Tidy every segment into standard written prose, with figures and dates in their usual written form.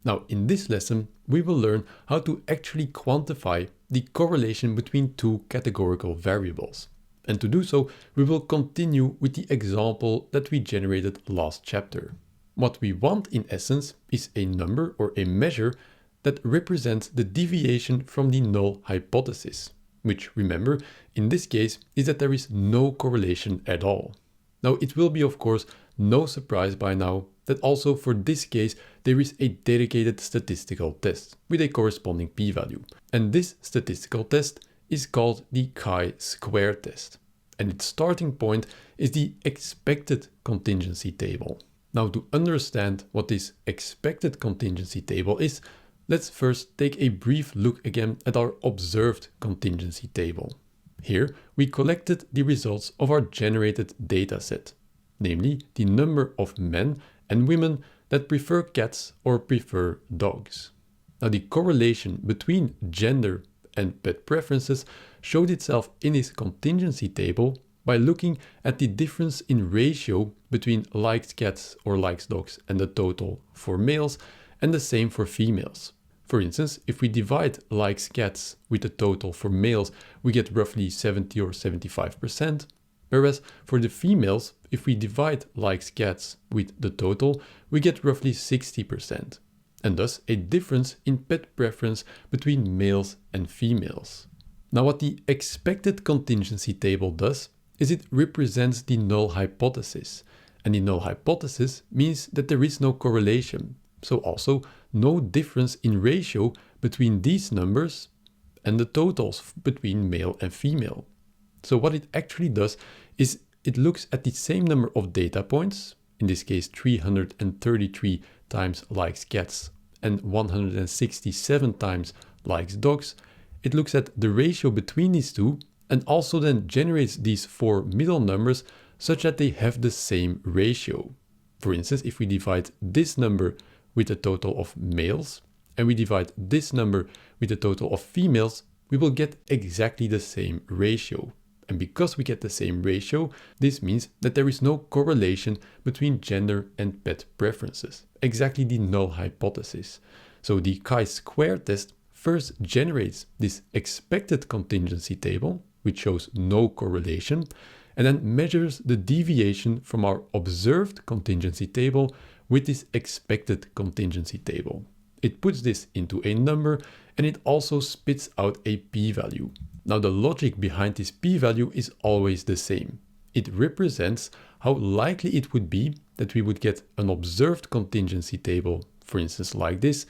Now, in this lesson, we will learn how to actually quantify the correlation between two categorical variables. And to do so, we will continue with the example that we generated last chapter. What we want, in essence, is a number or a measure that represents the deviation from the null hypothesis, which, remember, in this case is that there is no correlation at all. Now, it will be, of course, no surprise by now that also for this case there is a dedicated statistical test with a corresponding p-value. And this statistical test is called the chi-square test. And its starting point is the expected contingency table. Now, to understand what this expected contingency table is, let's first take a brief look again at our observed contingency table. Here, we collected the results of our generated dataset, namely the number of men and women that prefer cats or prefer dogs. Now, the correlation between gender and pet preferences showed itself in this contingency table by looking at the difference in ratio between liked cats or liked dogs and the total for males, and the same for females. For instance, if we divide likes cats with the total for males, we get roughly 70 or 75%, whereas for the females, if we divide likes cats with the total, we get roughly 60%, and thus a difference in pet preference between males and females. Now, what the expected contingency table does is it represents the null hypothesis, and the null hypothesis means that there is no correlation, so also no difference in ratio between these numbers and the totals between male and female. So what it actually does is it looks at the same number of data points, in this case 333 times likes cats and 167 times likes dogs. It looks at the ratio between these two and also then generates these four middle numbers such that they have the same ratio. For instance, if we divide this number with a total of males and we divide this number with a total of females, we will get exactly the same ratio. And because we get the same ratio, this means that there is no correlation between gender and pet preferences, exactly the null hypothesis. So the chi-square test first generates this expected contingency table, which shows no correlation, and then measures the deviation from our observed contingency table with this expected contingency table. It puts this into a number and it also spits out a p-value. Now, the logic behind this p-value is always the same. It represents how likely it would be that we would get an observed contingency table, for instance like this,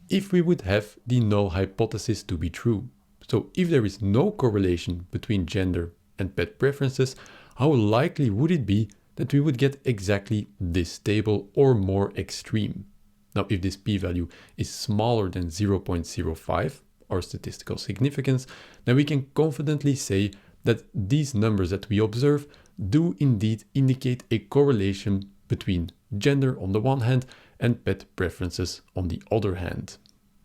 if we would have the null hypothesis to be true. So if there is no correlation between gender and pet preferences, how likely would it be that we would get exactly this table or more extreme? Now, if this p-value is smaller than 0.05, or statistical significance, then we can confidently say that these numbers that we observe do indeed indicate a correlation between gender on the one hand and pet preferences on the other hand.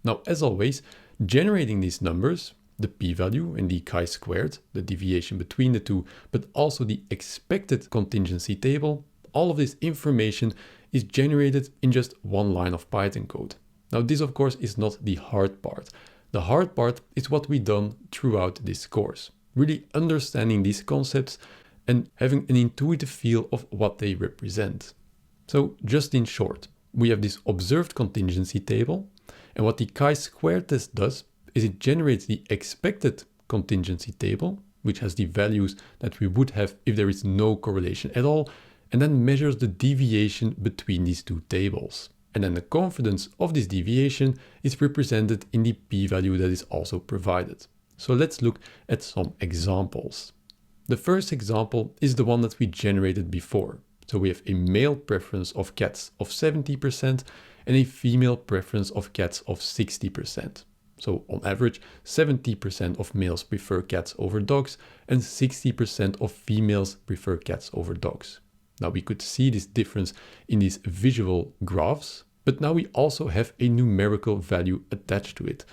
Now, as always, generating these numbers, the p-value and the chi-squared, the deviation between the two, but also the expected contingency table, all of this information is generated in just one line of Python code. Now, this of course is not the hard part. The hard part is what we've done throughout this course, really understanding these concepts and having an intuitive feel of what they represent. So just in short, we have this observed contingency table, and what the chi-square test does is it generates the expected contingency table, which has the values that we would have if there is no correlation at all, and then measures the deviation between these two tables. And then the confidence of this deviation is represented in the p-value that is also provided. So let's look at some examples. The first example is the one that we generated before. So we have a male preference of cats of 70% and a female preference of cats of 60%. So on average, 70% of males prefer cats over dogs and 60% of females prefer cats over dogs. Now, we could see this difference in these visual graphs, but now we also have a numerical value attached to it.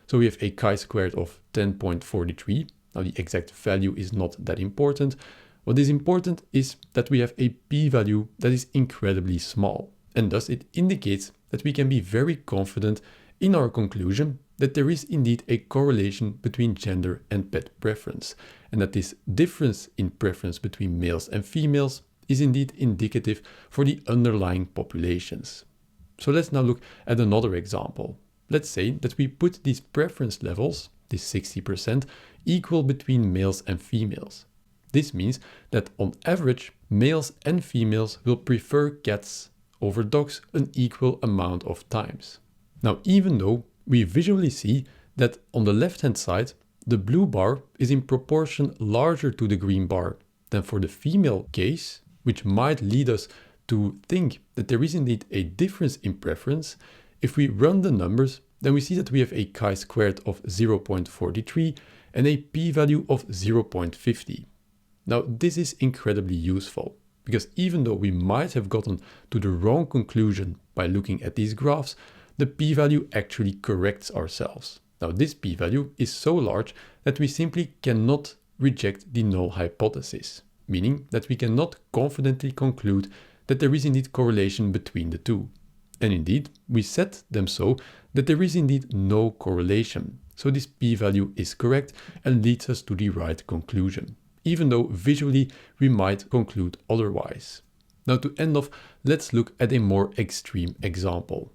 So we have a chi-squared of 10.43. Now, the exact value is not that important. What is important is that we have a p-value that is incredibly small, and thus it indicates that we can be very confident in our conclusion that there is indeed a correlation between gender and pet preference, and that this difference in preference between males and females is indeed indicative for the underlying populations. So let's now look at another example. Let's say that we put these preference levels, this 60%, equal between males and females. This means that on average, males and females will prefer cats over dogs an equal amount of times. Now, even though we visually see that on the left-hand side, the blue bar is in proportion larger to the green bar than for the female case, which might lead us to think that there is indeed a difference in preference, if we run the numbers, then we see that we have a chi-squared of 0.43 and a p-value of 0.50. Now, this is incredibly useful, because even though we might have gotten to the wrong conclusion by looking at these graphs, the p-value actually corrects ourselves. Now, this p-value is so large that we simply cannot reject the null hypothesis, meaning that we cannot confidently conclude that there is indeed correlation between the two. And indeed, we set them so that there is indeed no correlation. So this p-value is correct and leads us to the right conclusion, even though visually we might conclude otherwise. Now, to end off, let's look at a more extreme example.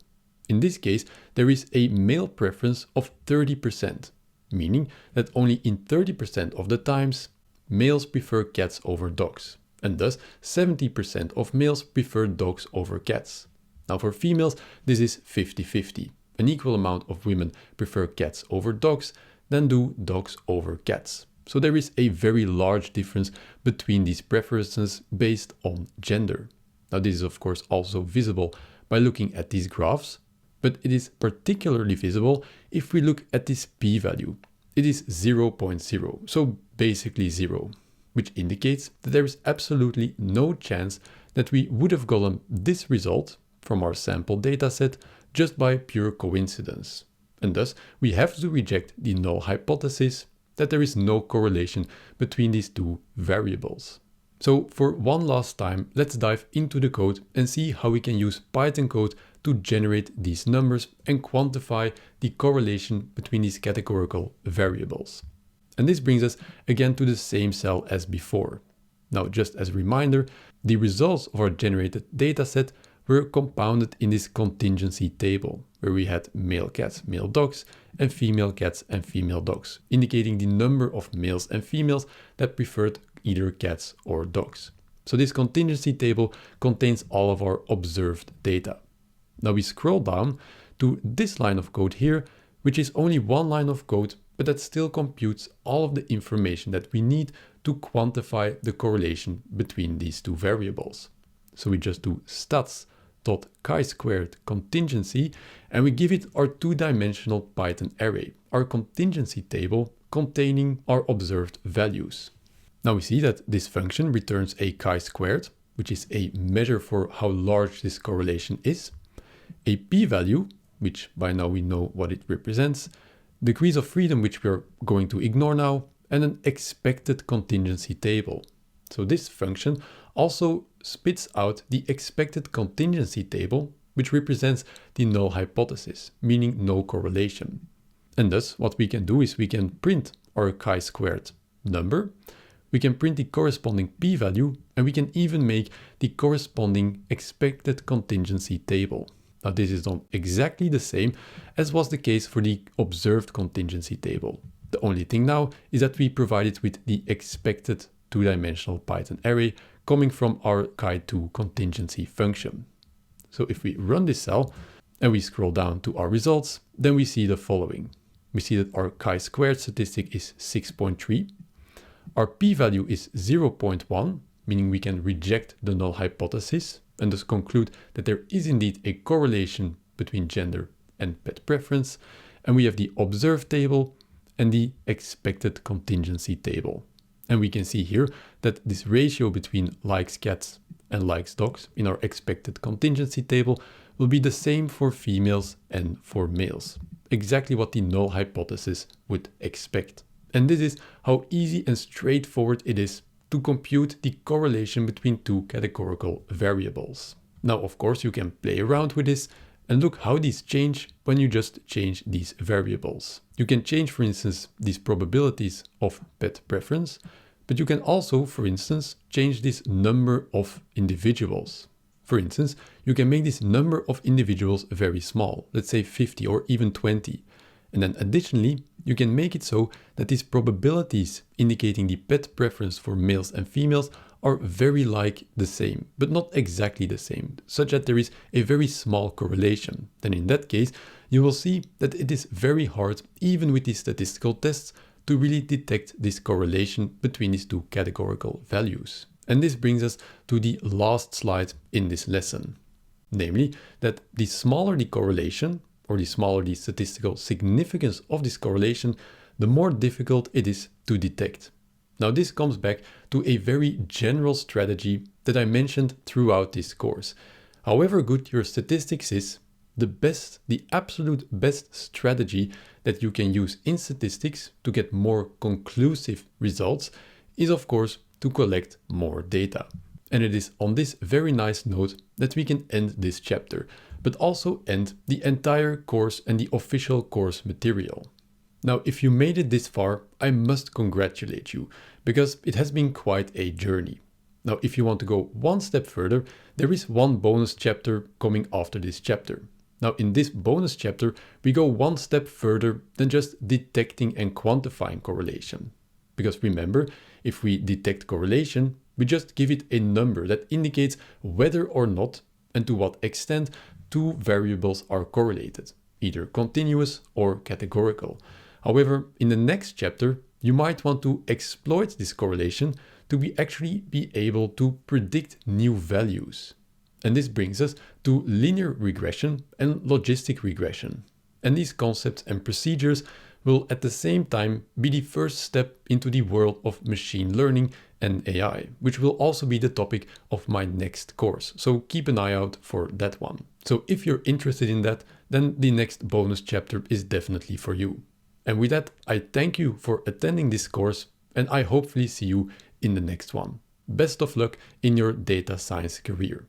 In this case, there is a male preference of 30%, meaning that only in 30% of the times, males prefer cats over dogs, and thus 70% of males prefer dogs over cats. Now, for females, this is 50-50. An equal amount of women prefer cats over dogs than do dogs over cats. So there is a very large difference between these preferences based on gender. Now, this is of course also visible by looking at these graphs, but it is particularly visible if we look at this p-value. It is 0.0, so basically 0, which indicates that there is absolutely no chance that we would have gotten this result from our sample dataset just by pure coincidence. And thus, we have to reject the null hypothesis that there is no correlation between these two variables. So for one last time, let's dive into the code and see how we can use Python code to generate these numbers and quantify the correlation between these categorical variables. And this brings us again to the same cell as before. Now, just as a reminder, the results of our generated dataset were compounded in this contingency table, where we had male cats, male dogs, and female cats and female dogs, indicating the number of males and females that preferred either cats or dogs. So this contingency table contains all of our observed data. Now we scroll down to this line of code here, which is only one line of code, but that still computes all of the information that we need to quantify the correlation between these two variables. So we just do stats.chi-squared contingency, and we give it our two-dimensional Python array, our contingency table containing our observed values. Now we see that this function returns a chi-squared, which is a measure for how large this correlation is, a p-value, which by now we know what it represents, degrees of freedom, which we are going to ignore now, and an expected contingency table. So this function also spits out the expected contingency table, which represents the null hypothesis, meaning no correlation. And thus what we can do is we can print our chi-squared number, we can print the corresponding p-value, and we can even make the corresponding expected contingency table. Now this is done exactly the same as was the case for the observed contingency table. The only thing now is that we provide it with the expected two-dimensional Python array coming from our chi2 contingency function. So if we run this cell and we scroll down to our results, then we see the following. We see that our chi-squared statistic is 6.3. Our p-value is 0.1, meaning we can reject the null hypothesis and thus conclude that there is indeed a correlation between gender and pet preference. And we have the observed table and the expected contingency table. And we can see here that this ratio between likes cats and likes dogs in our expected contingency table will be the same for females and for males. Exactly what the null hypothesis would expect. And this is how easy and straightforward it is to compute the correlation between two categorical variables. Now, of course, you can play around with this and look how these change when you just change these variables. You can change, for instance, these probabilities of pet preference, but you can also, for instance, change this number of individuals. For instance, you can make this number of individuals very small, let's say 50 or even 20. And then additionally, you can make it so that these probabilities indicating the pet preference for males and females are very like the same, but not exactly the same, such that there is a very small correlation. Then in that case, you will see that it is very hard, even with these statistical tests, to really detect this correlation between these two categorical values. And this brings us to the last slide in this lesson, namely that the smaller the correlation, or the smaller the statistical significance of this correlation, the more difficult it is to detect. Now this comes back to a very general strategy that I mentioned throughout this course. However good your statistics is, the absolute best strategy that you can use in statistics to get more conclusive results is, of course, to collect more data. And it is on this very nice note that we can end this chapter, but also end the entire course and the official course material. Now, if you made it this far, I must congratulate you, because it has been quite a journey. Now, if you want to go one step further, there is one bonus chapter coming after this chapter. Now, in this bonus chapter, we go one step further than just detecting and quantifying correlation. Because remember, if we detect correlation, we just give it a number that indicates whether or not and to what extent two variables are correlated, either continuous or categorical. However, in the next chapter, you might want to exploit this correlation to actually be able to predict new values. And this brings us to linear regression and logistic regression. And these concepts and procedures will at the same time be the first step into the world of machine learning and AI, which will also be the topic of my next course. So keep an eye out for that one. So if you're interested in that, then the next bonus chapter is definitely for you. And with that, I thank you for attending this course, and I hopefully see you in the next one. Best of luck in your data science career.